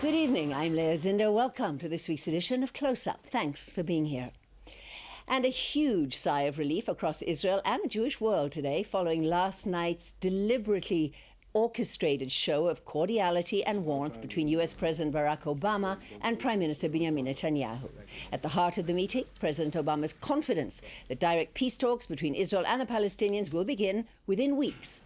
Good evening, I'm Leah Zinder. Welcome to this week's edition of Close Up. Thanks for being here. And a huge sigh of relief across Israel and the Jewish world today following last night's deliberately orchestrated show of cordiality and warmth between US President Barack Obama and Prime Minister Benjamin Netanyahu. At the heart of the meeting, President Obama's confidence that direct peace talks between Israel and the Palestinians will begin within weeks,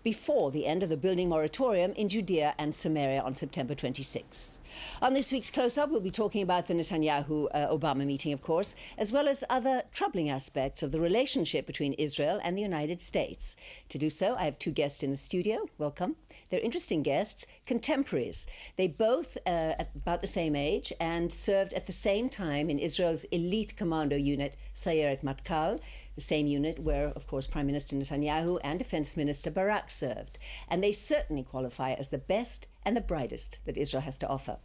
before the end of the building moratorium in Judea and Samaria on September 26. On this week's Close-Up, we'll be talking about the Netanyahu-Obama meeting, of course, as well as other troubling aspects of the relationship between Israel and the United States. To do so, I have two guests in the studio. Welcome. They're interesting guests, contemporaries. They both at about the same age and served at the same time in Israel's elite commando unit, Sayeret Matkal, the same unit where, of course, Prime Minister Netanyahu and Defense Minister Barak served. And they certainly qualify as the best and the brightest that Israel has to offer.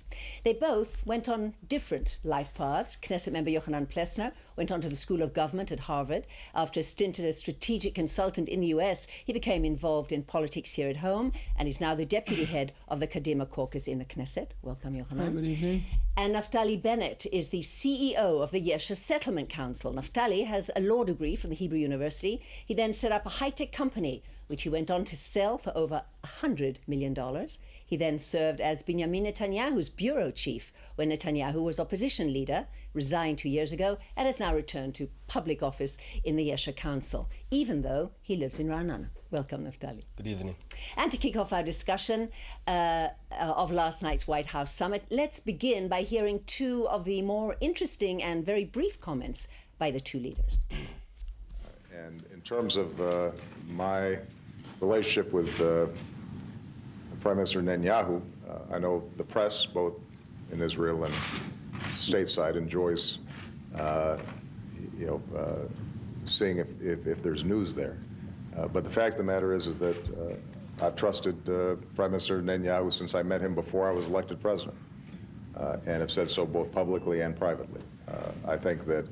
They both went on different life paths. Knesset member Yochanan Plesner went on to the School of Government at Harvard. After a stint as a strategic consultant in the US, he became involved in politics here at home, and is now the deputy head of the Kadima caucus in the Knesset. Welcome, Yochanan. Hi, good evening. And Naftali Bennet is the CEO of the Yesha Settlement Council. Naftali has a law degree from the Hebrew University. He then set up a high-tech company, which he went on to sell for over $100 million. He then served as Benjamin Netanyahu's bureau chief when Netanyahu was opposition leader, resigned 2 years ago, and has now returned to public office in the Yesha Council, even though he lives in Ra'anana. Welcome, Naftali. Good evening. And to kick off our discussion of last night's White House summit, let's begin by hearing two of the more interesting and very brief comments by the two leaders. And in terms of my relationship with Prime Minister Netanyahu, I know the press, both in Israel and stateside, enjoys seeing if there's news there. But the fact of the matter is that I've trusted Prime Minister Netanyahu since I met him before I was elected president, and have said so both publicly and privately. I think that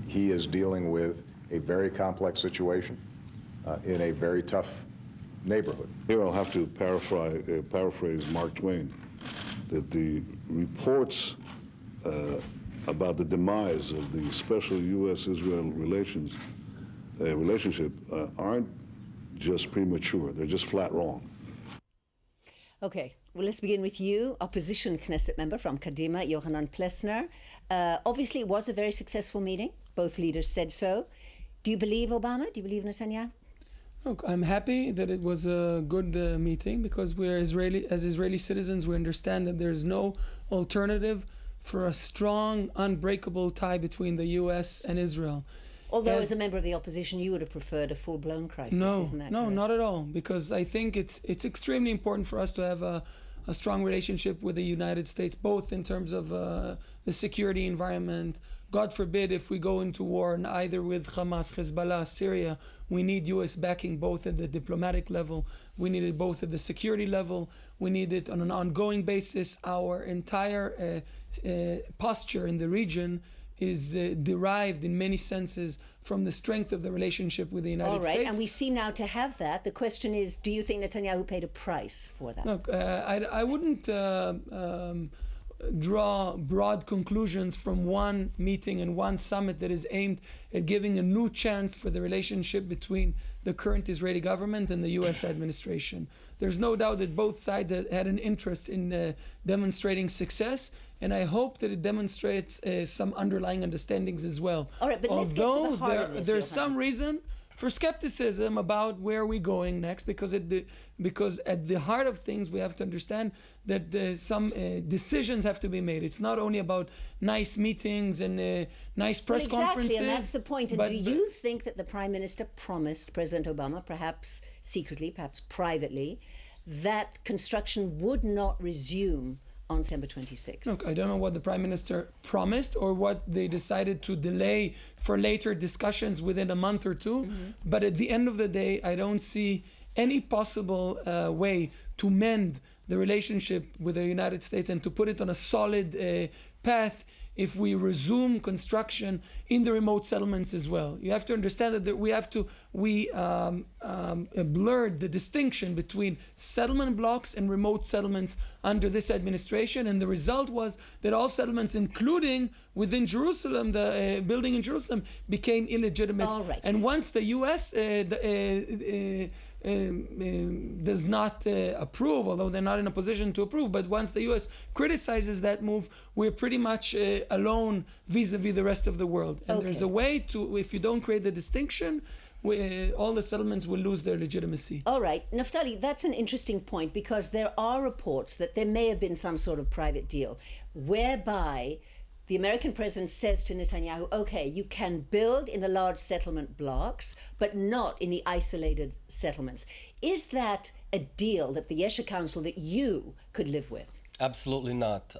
he is dealing with a very complex situation in a very tough neighborhood. Here I'll have to paraphrase Mark Twain, that the reports about the demise of the special U.S.-Israel relationship aren't just premature, they're just flat wrong. Okay, well, let's begin with you, opposition Knesset member from Kadima, Yochanan Plesner. Obviously, it was a very successful meeting. Both leaders said so. Do you believe Obama? Do you believe Netanyahu? Look, I'm happy that it was a good meeting, because as Israeli citizens, we understand that there's no alternative for a strong, unbreakable tie between the U.S. and Israel. Although as a member of the opposition, you would have preferred a full-blown crisis, isn't that correct? Not at all, because I think it's extremely important for us to have a strong relationship with the United States, both in terms of the security environment. God forbid if we go into war either with Hamas, Hezbollah, Syria, we need U.S. backing both at the diplomatic level, we need it both at the security level, we need it on an ongoing basis. Our entire posture in the region is derived in many senses from the strength of the relationship with the United States. All right, and we seem now to have that. The question is, do you think Netanyahu paid a price for that? Look, I wouldn't draw broad conclusions from one meeting and one summit that is aimed at giving a new chance for the relationship between the current Israeli government and the U.S. administration. There's no doubt that both sides had an interest in demonstrating success, and I hope that it demonstrates some underlying understandings as well. All right, but let's get to the heart of this, there's some reason for skepticism about where we're going next, because at the heart of things we have to understand that some decisions have to be made. It's not only about nice meetings and nice press conferences. Exactly, and that's the point. And do you think that the Prime Minister promised President Obama, perhaps secretly, perhaps privately, that construction would not resume on December 26th? Look, I don't know what the Prime Minister promised or what they decided to delay for later discussions within a month or two. But at the end of the day, I don't see any possible way to mend the relationship with the United States and to put it on a solid path if we resume construction in the remote settlements as well. You have to understand that we blurred the distinction between settlement blocks and remote settlements under this administration, and the result was that all settlements, including within Jerusalem, the building in Jerusalem, became illegitimate. All right. And once the U.S. Does not approve, although they're not in a position to approve, but once the U.S. criticizes that move, we're pretty much alone vis-a-vis the rest of the world. And there's a way to, if you don't create the distinction, all the settlements will lose their legitimacy. All right, Naftali, that's an interesting point, because there are reports that there may have been some sort of private deal whereby the American president says to Netanyahu, okay, you can build in the large settlement blocks, but not in the isolated settlements. Is that a deal that the Yesha Council that you could live with? Absolutely not.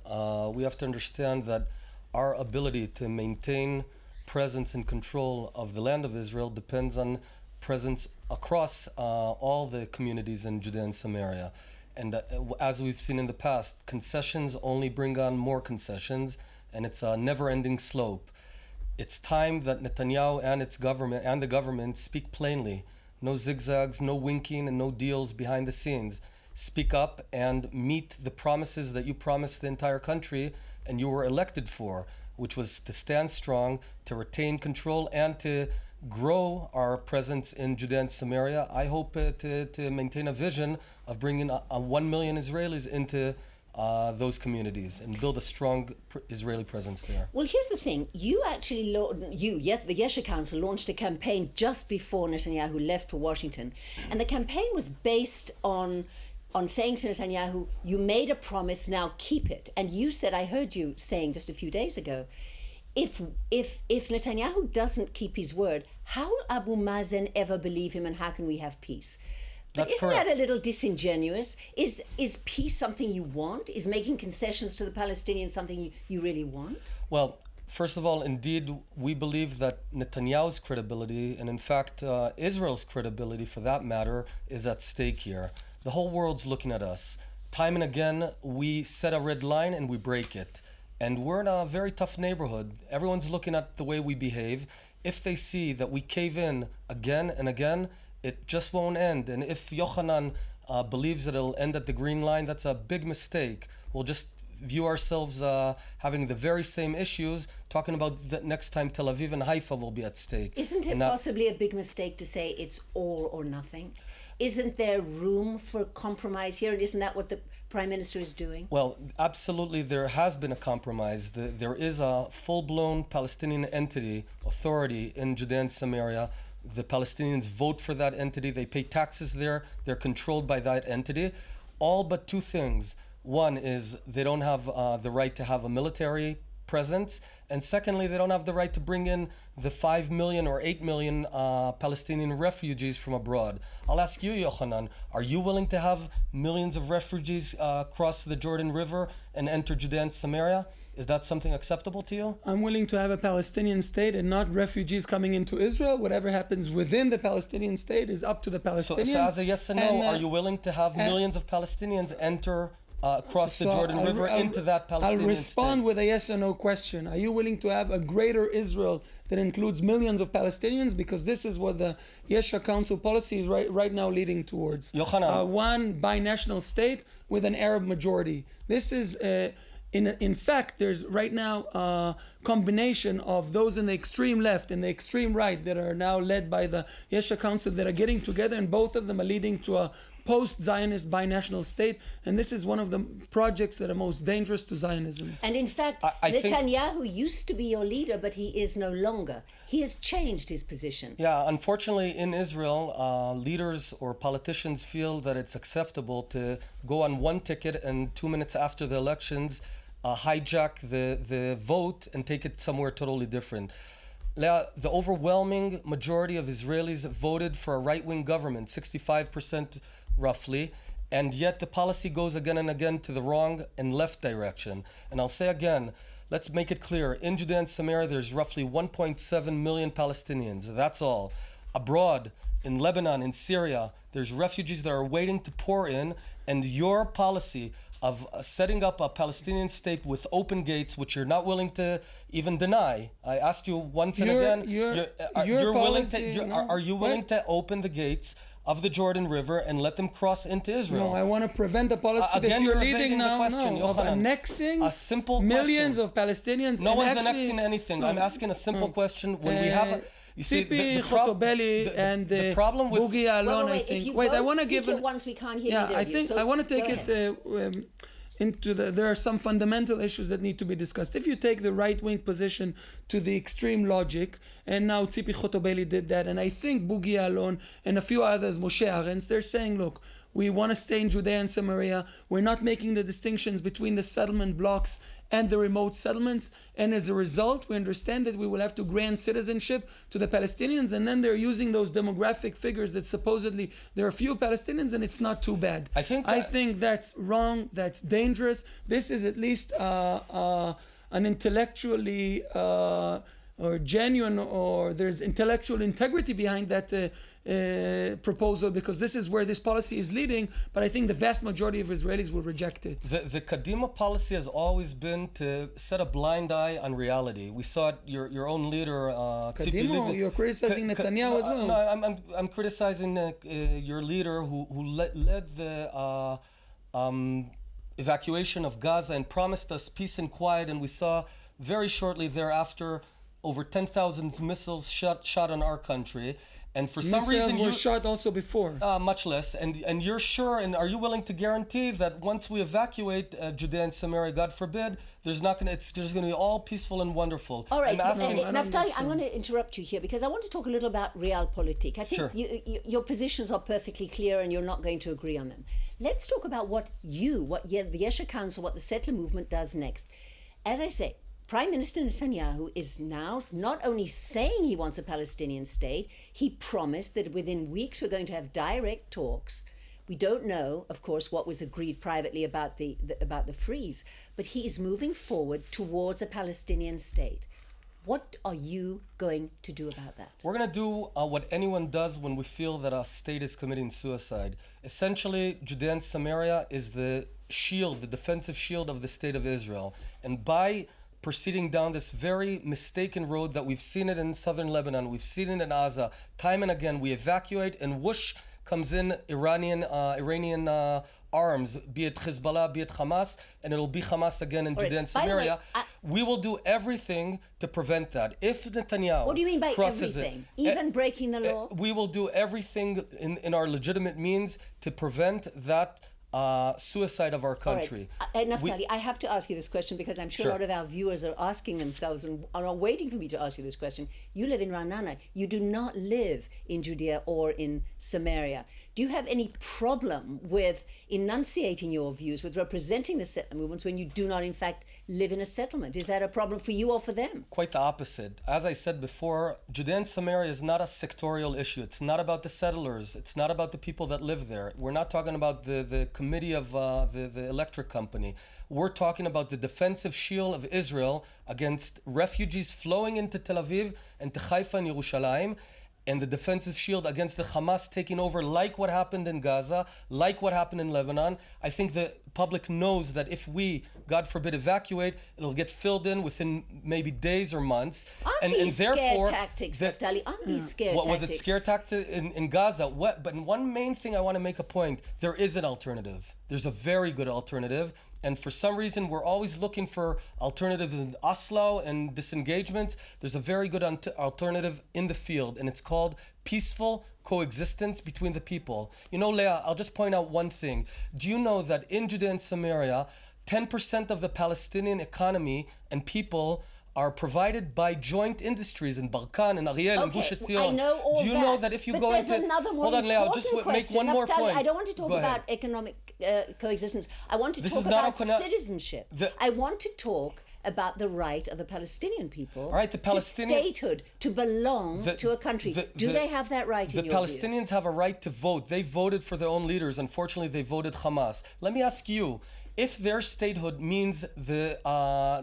We have to understand that our ability to maintain presence and control of the land of Israel depends on presence across all the communities in Judea and Samaria. And as we've seen in the past, concessions only bring on more concessions, and it's a never-ending slope. It's time that Netanyahu and the government speak plainly. No zigzags, no winking, and no deals behind the scenes. Speak up and meet the promises that you promised the entire country and you were elected for, which was to stand strong, to retain control, and to grow our presence in Judea and Samaria. I hope to maintain a vision of bringing 1 million Israelis into those communities and build a strong Israeli presence there. Well, here's the thing. You actually, the Yesha Council launched a campaign just before Netanyahu left for Washington. And the campaign was based on saying to Netanyahu, you made a promise, now keep it. And you said, I heard you saying just a few days ago, if Netanyahu doesn't keep his word, how will Abu Mazen ever believe him, and how can we have peace? But isn't that a little disingenuous? Is peace something you want? Is making concessions to the Palestinians something you really want? Well, first of all, indeed, we believe that Netanyahu's credibility, and in fact, Israel's credibility for that matter, is at stake here. The whole world's looking at us. Time and again, we set a red line and we break it. And we're in a very tough neighborhood. Everyone's looking at the way we behave. If they see that we cave in again and again, it just won't end. And if Yochanan believes that it'll end at the green line, that's a big mistake. We'll just view ourselves having the very same issues, talking about the next time Tel Aviv and Haifa will be at stake. Isn't it possibly a big mistake to say it's all or nothing? Isn't there room for compromise here? And isn't that what the Prime Minister is doing? Well, absolutely, there has been a compromise. There is a full-blown Palestinian entity, authority in Judea and Samaria. The Palestinians vote for that entity. They pay taxes there. They're controlled by that entity. All but two things. One is they don't have the right to have a military presence. And secondly, they don't have the right to bring in the 5 million or 8 million Palestinian refugees from abroad. I'll ask you, Yochanan, are you willing to have millions of refugees cross the Jordan River and enter Judea and Samaria? Is that something acceptable to you? I'm willing to have a Palestinian state and not refugees coming into Israel. Whatever happens within the Palestinian state is up to the Palestinians. So as a yes and no, are you willing to have millions of Palestinians enter across the Jordan River into that Palestinian I'll respond state? with a yes or no question. Are you willing to have a greater Israel that includes millions of Palestinians? Because this is what the Yesha Council policy is right now leading towards. Yochanan. One binational state with an Arab majority. This is... In fact, there's right now a combination of those in the extreme left and the extreme right that are now led by the Yesha Council that are getting together, and both of them are leading to a post-Zionist binational state. And this is one of the projects that are most dangerous to Zionism. And in fact, Netanyahu used to be your leader, but he is no longer. He has changed his position. Yeah, unfortunately, in Israel, leaders or politicians feel that it's acceptable to go on one ticket and 2 minutes after the elections hijack the vote and take it somewhere totally different. The overwhelming majority of Israelis voted for a right-wing government, 65% roughly, and yet the policy goes again and again to the wrong and left direction. And I'll say again, let's make it clear, in Judea and Samaria there's roughly 1.7 million Palestinians, that's all. Abroad, in Lebanon, in Syria, there's refugees that are waiting to pour in, and your policy of setting up a Palestinian state with open gates, which you're not willing to even deny. I asked you once and again. You're willing to. Are you willing to open the gates of the Jordan River and let them cross into Israel? No, I want to prevent the policy that you're leading now, of annexing a simple millions question. of Palestinians. No and one's actually, annexing anything. I'm asking a simple question. When we have, you see, the problem with Boogie Alon, wait, I think. if you Wait, I both want to speak give at once, we can't hear Yeah, either I of you, think so I want to take go it into the. There are some fundamental issues that need to be discussed. If you take the right-wing position to the extreme logic, and now Tzipi Chotobeli did that, and I think Boogie Alon and a few others, Moshe Arens, they're saying, look, we want to stay in Judea and Samaria. We're not making the distinctions between the settlement blocks and the remote settlements. And as a result, we understand that we will have to grant citizenship to the Palestinians. And then they're using those demographic figures that supposedly there are few Palestinians and it's not too bad. I think that's wrong. That's dangerous. This is at least an intellectually or genuine, or there's intellectual integrity behind that proposal, because this is where this policy is leading, but I think the vast majority of Israelis will reject it. The Kadima policy has always been to set a blind eye on reality. We saw it, your own leader, Tzipi Kadima, Livni. you're criticizing Netanyahu as well. No, I'm criticizing your leader who led the evacuation of Gaza and promised us peace and quiet, and we saw very shortly thereafter over 10,000 missiles shot on our country. And for some reason you were shot also before. Much less. And you're sure, and are you willing to guarantee that once we evacuate Judea and Samaria, God forbid, there's going to be all peaceful and wonderful? All right, Naftali, I'm going to interrupt you here because I want to talk a little about realpolitik. I think Sure. your positions are perfectly clear and you're not going to agree on them. Let's talk about what the Yesha Council, what the settler movement does next. As I say, Prime Minister Netanyahu is now not only saying he wants a Palestinian state, he promised that within weeks we're going to have direct talks. We don't know, of course, what was agreed privately about the freeze, but he is moving forward towards a Palestinian state. What are you going to do about that? We're going to do what anyone does when we feel that a state is committing suicide. Essentially, Judea and Samaria is the shield, the defensive shield of the state of Israel. And by proceeding down this very mistaken road that we've seen it in southern Lebanon, we've seen it in Gaza, time and again, we evacuate and whoosh comes in Iranian arms, be it Hezbollah, be it Hamas, and it'll be Hamas again in Judea and Samaria. We will do everything to prevent that. If Netanyahu What do you mean by crosses everything? it, Even breaking the law? we will do everything in our legitimate means to prevent that suicide of our country. All right. Naftali, I have to ask you this question because I'm sure a lot of our viewers are asking themselves and are waiting for me to ask you this question. You live in Ra'anana. You do not live in Judea or in Samaria. Do you have any problem with enunciating your views, with representing the settlement movements when you do not, in fact, live in a settlement? Is that a problem for you or for them? Quite the opposite. As I said before, Judea and Samaria is not a sectorial issue. It's not about the settlers. It's not about the people that live there. We're not talking about the committee of the electric company. We're talking about the defensive shield of Israel against refugees flowing into Tel Aviv and to Haifa and Yerushalayim, and the defensive shield against the Hamas taking over, like what happened in Gaza, like what happened in Lebanon. I think the public knows that if we, God forbid, evacuate, it'll get filled in within maybe days or months. Aren't these scare tactics, Naftali? Aren't these scare tactics? Was it scare tactics in Gaza? But one main thing I want to make a point, there is an alternative. There's a very good alternative. And for some reason, we're always looking for alternatives in Oslo and disengagement. There's a very good alternative in the field, and it's called peaceful coexistence between the people. You know, Leah, I'll just point out one thing. Do you know that in Judea and Samaria, 10% of the Palestinian economy and people are provided by joint industries in Barkan and Ariel and Gush Etzion. I know all that. Do you know that if you but go there's into... another more Hold on, Leah, I'll just important make one more Naftali, point. I don't want to talk Go about ahead. economic coexistence. I want to This talk is not about citizenship. I want to talk about the right of the Palestinian people All right, the Palestinian- to statehood, to belong to a country. Do they have that right in The your Palestinians have a right to vote. They voted for their own leaders. Unfortunately, they voted Hamas. Let me ask you, if their statehood means the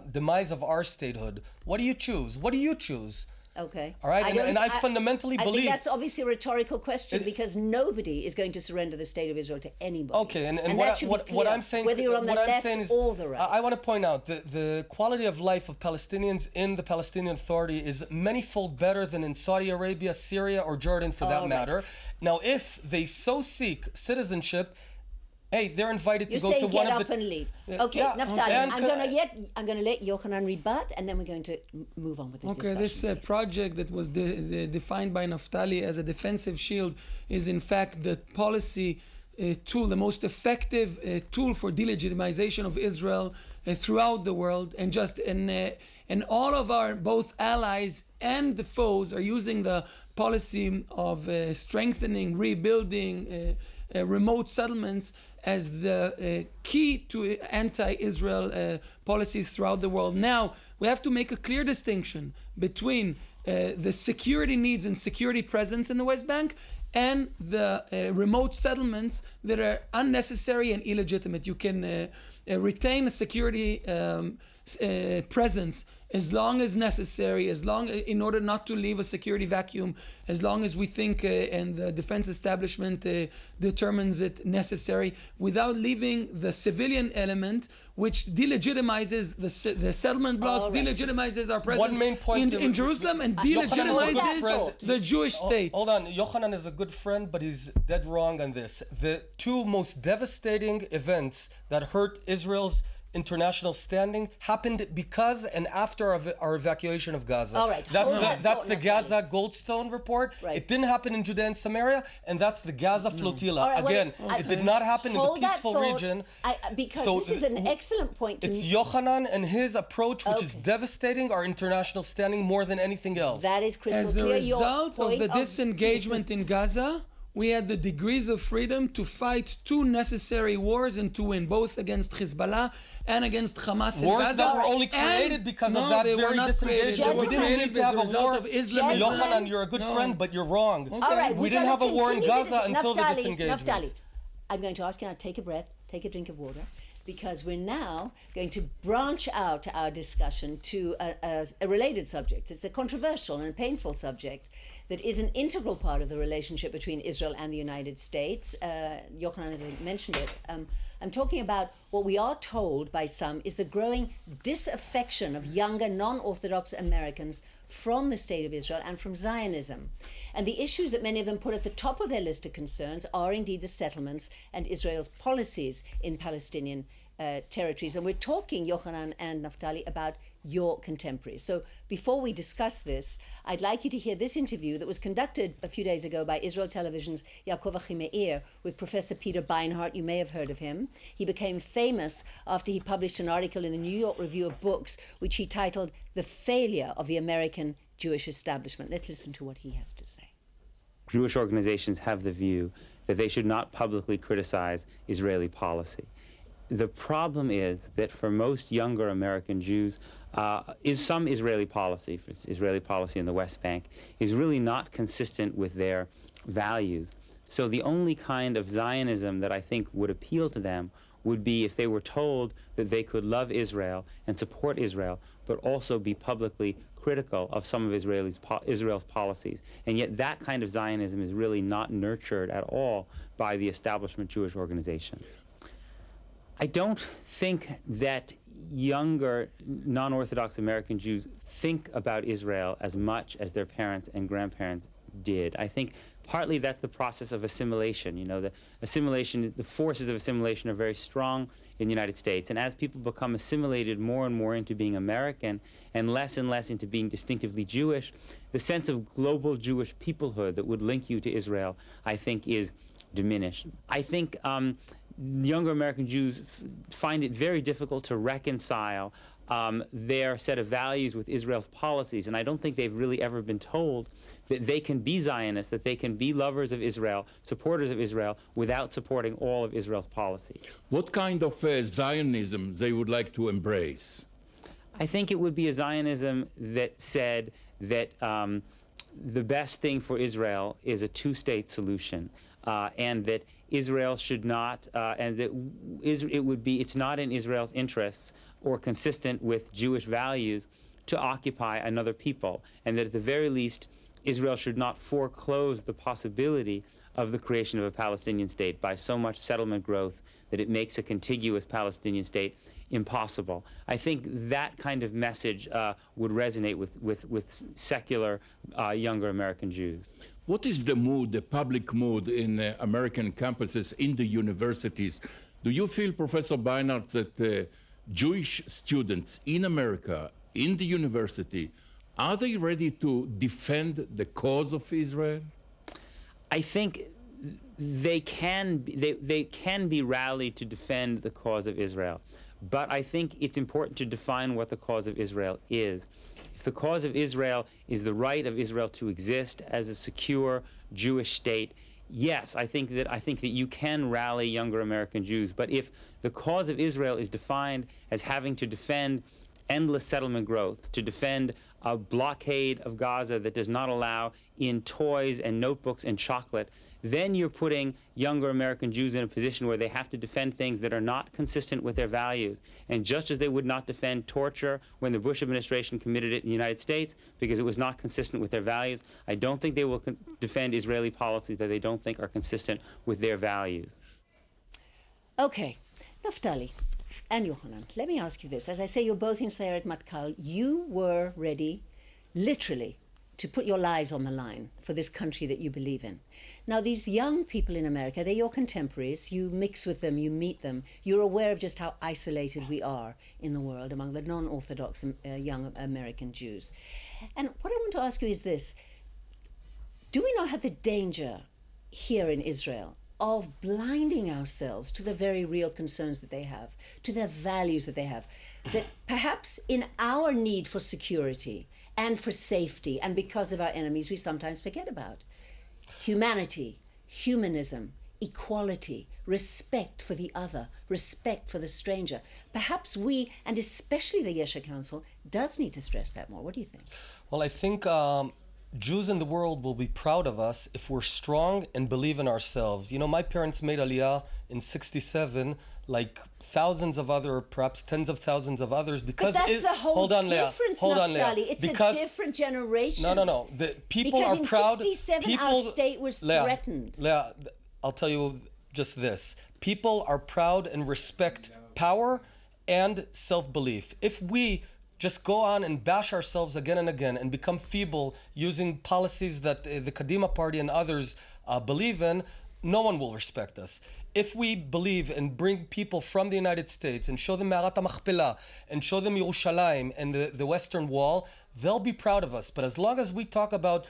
demise of our statehood, what do you choose? What do you choose? Okay. All right, don't- and I fundamentally I believe. think that's obviously a rhetorical question because nobody is going to surrender the state of Israel to anybody. Okay, and that what, should be what clear, I'm saying, whether you're on the what I'm left saying is, or the right. I want to point out the quality of life of Palestinians in the Palestinian Authority is manyfold better than in Saudi Arabia, Syria, or Jordan, for that right. matter. Now, if they so seek citizenship, hey, they're invited You're to go saying to get one of up the. and leave. Yeah, Okay, yeah, Naftali, and I'm going to let Yochanan rebut, and then we're going to move on with the Okay, discussion. this project that was defined by Naftali as a defensive shield is in fact the policy tool, the most effective tool for delegitimization of Israel throughout the world, and all of our both allies and the foes are using the policy of strengthening, rebuilding remote settlements as the key to anti-Israel policies throughout the world. Now, we have to make a clear distinction between the security needs and security presence in the West Bank and the remote settlements that are unnecessary and illegitimate. You can retain a security presence as long as necessary, in order not to leave a security vacuum, as long as we think and the defense establishment determines it necessary, without leaving the civilian element, which delegitimizes the settlement blocks, delegitimizes our presence One main point in Jerusalem, and delegitimizes the Jewish state. Hold on, Yochanan is a good friend, but he's dead wrong on this. The two most devastating events that hurt Israel's international standing happened because and after our evacuation of Gaza. All right, That's the Gaza Goldstone report. Right. It didn't happen in Judea and Samaria, and that's the Gaza flotilla. All right, Again, it did not happen in the hold that peaceful thought, region. Because So this is an excellent point to It's Yochanan and his approach, which is Okay. devastating our international standing more than anything else. That is crystal As a clear. Your result of point the disengagement in Gaza, we had the degrees of freedom to fight two necessary wars and to win, both against Hezbollah and against Hamas in Wars Gaza. that were only created because of that they very were not created. disengagement. They were We didn't created need to as have a a result war. of Islamism. Yochanan, you're a good friend, but you're wrong. All right, We didn't have a war in Gaza until the disengagement. Naftali, I'm going to ask you now to take a breath, take a drink of water, because we're now going to branch out our discussion to a related subject. It's a controversial and painful subject that is an integral part of the relationship between Israel and the United States. Yochanan has mentioned it. I'm talking about what we are told by some is the growing disaffection of younger non-Orthodox Americans from the State of Israel and from Zionism. And the issues that many of them put at the top of their list of concerns are indeed the settlements and Israel's policies in Palestinian territories. And we're talking, Yochanan and Naftali, about your contemporaries. So before we discuss this, I'd like you to hear this interview that was conducted a few days ago by Israel Television's Yaakov Achimeir with Professor Peter Beinart. You may have heard of him. He became famous after he published an article in the New York Review of Books, which he titled "The Failure of the American Jewish Establishment." Let's listen to what he has to say. Jewish organizations have the view that they should not publicly criticize Israeli policy. The problem is that for most younger American Jews, some Israeli policy in the West Bank, is really not consistent with their values. So the only kind of Zionism that I think would appeal to them would be if they were told that they could love Israel and support Israel, but also be publicly critical of some of Israel's policies. And yet that kind of Zionism is really not nurtured at all by the establishment Jewish organization. I don't think that younger non-Orthodox American Jews think about Israel as much as their parents and grandparents did. I think partly that's the process of assimilation. You know, the forces of assimilation are very strong in the United States. And as people become assimilated more and more into being American and less into being distinctively Jewish, the sense of global Jewish peoplehood that would link you to Israel, I think, is diminished. I think younger American Jews find it very difficult to reconcile their set of values with Israel's policies, and I don't think they've really ever been told that they can be Zionists, that they can be lovers of Israel, supporters of Israel, without supporting all of Israel's policy. What kind of Zionism they would like to embrace? I think it would be a Zionism that said that the best thing for Israel is a two-state solution, and that Israel should not, and that it's not in Israel's interests or consistent with Jewish values to occupy another people, and that at the very least, Israel should not foreclose the possibility of the creation of a Palestinian state by so much settlement growth that it makes a contiguous Palestinian state impossible. I think that kind of message would resonate with secular younger American Jews. What is the mood, the public mood in American campuses, in the universities? Do you feel, Professor Beinart, that Jewish students in America, in the university, are they ready to defend the cause of Israel? I think they can be rallied to defend the cause of Israel. But I think it's important to define what the cause of Israel is. If the cause of Israel is the right of Israel to exist as a secure Jewish state, yes, I think that you can rally younger American Jews. But if the cause of Israel is defined as having to defend endless settlement growth, to defend a blockade of Gaza that does not allow in toys and notebooks and chocolate, then you're putting younger American Jews in a position where they have to defend things that are not consistent with their values. And just as they would not defend torture when the Bush administration committed it in the United States because it was not consistent with their values, I don't think they will defend Israeli policies that they don't think are consistent with their values. Okay, Naftali and Yohanan, let me ask you this. As I say, you're both in Sayeret Matkal. You were ready, literally, to put your lives on the line for this country that you believe in. Now, these young people in America, they're your contemporaries. You mix with them, you meet them. You're aware of just how isolated we are in the world among the non-Orthodox young American Jews. And what I want to ask you is this. Do we not have the danger here in Israel of blinding ourselves to the very real concerns that they have, to their values that they have, that perhaps in our need for security and for safety, and because of our enemies, we sometimes forget about humanity, humanism, equality, respect for the other, respect for the stranger. Perhaps we, and especially the Yesha Council, does need to stress that more. What do you think? Well, I think Jews in the world will be proud of us if we're strong and believe in ourselves. You know, my parents made Aliyah in '67, like thousands of other, perhaps tens of thousands of others, because but that's the whole difference, Naftali. It's because, a different generation. No. The people because are proud. Because in '67, our state was threatened. Leah, I'll tell you just this. People are proud and respect power and self-belief. If we just go on and bash ourselves again and again and become feeble using policies that the Kadima Party and others believe in, no one will respect us. If we believe and bring people from the United States and show them Me'arat HaMachpelah and show them Yerushalayim and the Western Wall, they'll be proud of us. But as long as we talk about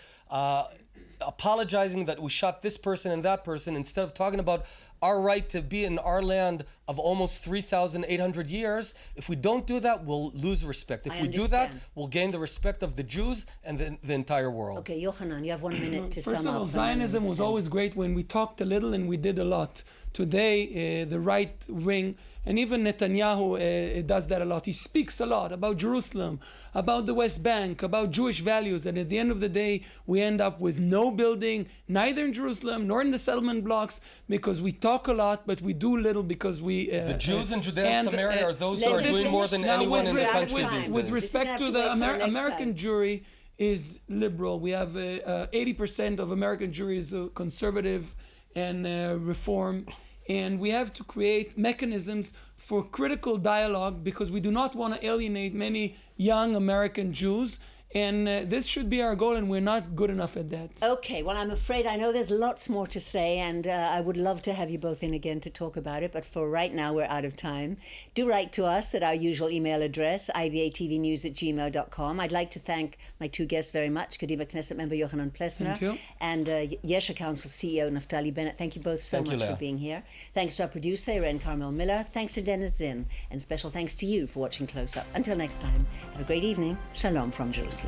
apologizing that we shot this person and that person, instead of talking about our right to be in our land of almost 3,800 years, if we don't do that, we'll lose respect. If we do that, we'll gain the respect of the Jews and the entire world. Okay, Yohanan, you have 1 minute to sum up. First of all, Zionism was always great when we talked a little and we did a lot. Today, the right wing, and even Netanyahu does that a lot. He speaks a lot about Jerusalem, about the West Bank, about Jewish values, and at the end of the day, we end up with no building, neither in Jerusalem nor in the settlement blocks, because we talk a lot, but we do little because we... the Jews in Judea and Samaria are those who are doing more than anyone in the country these days. With respect to the American jury is liberal. We have 80% of American jury is conservative and reform. And we have to create mechanisms for critical dialogue because we do not want to alienate many young American Jews. And this should be our goal, and we're not good enough at that. Okay, well, I'm afraid I know there's lots more to say, and I would love to have you both in again to talk about it, but for right now, we're out of time. Do write to us at our usual email address, ivatvnews@gmail.com. I'd like to thank my two guests very much, Kadima Knesset member Yohanan Plesner and Yesha Council CEO Naftali Bennet. Thank you both so much for being here. Thanks to our producer, Irene Carmel Miller. Thanks to Dennis Zinn, and special thanks to you for watching Close Up. Until next time, have a great evening. Shalom from Jerusalem.